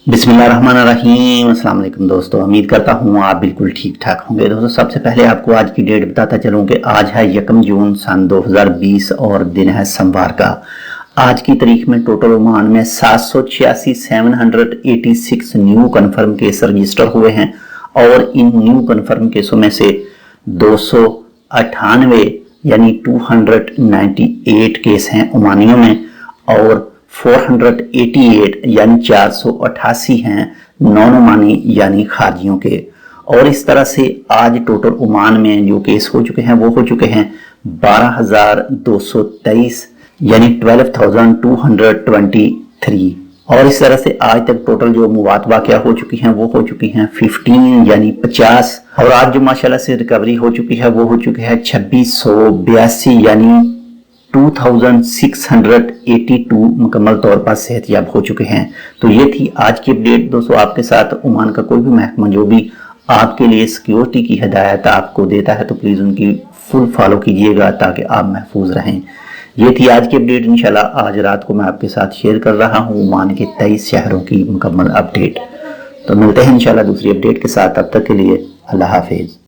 बिस्मिल्लाहिर्रहमानिर्रहीम। अस्सलाम वालेकुम दोस्तों, उम्मीद करता हूँ आप बिल्कुल ठीक ठाक होंगे। दोस्तों सबसे पहले आपको आज की डेट बताता चलूँ कि आज है 1 जून सन 2020 और दिन है सोमवार का। आज की तारीख में टोटल ओमान में 786 न्यू कन्फर्म केस रजिस्टर हुए हैं और इन न्यू कन्फर्म केसों में से 298 यानी 298 केस हैं ओमानियों में और 488 यानी 488 हैं नॉन ओमानी यानी खारजियों के। और इस तरह से आज टोटल ओमान में जो केस हो चुके हैं वो हो चुके हैं 12,223 यानी 12,223। और इस तरह से आज तक टोटल जो मुवात वाक़या हो चुकी हैं वो हो चुकी हैं 15 यानी 50। और आज जो माशाल्लाह से रिकवरी हो चुकी है वो हो चुकी है 2682 यानी 2682 मुकम्मल तौर पर सेहतयाब हो चुके हैं। तो ये थी आज की अपडेट दोस्तों। आपके साथ ओमान का कोई भी महकमा जो भी आपके लिए सिक्योरिटी की हिदायत आपको देता है तो प्लीज़ उनकी फुल फॉलो कीजिएगा ताकि आप महफूज रहें। ये थी आज की अपडेट। इंशाल्लाह आज रात को मैं आपके साथ शेयर कर रहा हूँ ओमान के 23 शहरों की मुकम्मल अपडेट। तो मिलते हैं इंशाल्लाह दूसरी अपडेट के साथ। तब तक के लिए अल्लाह हाफिज़।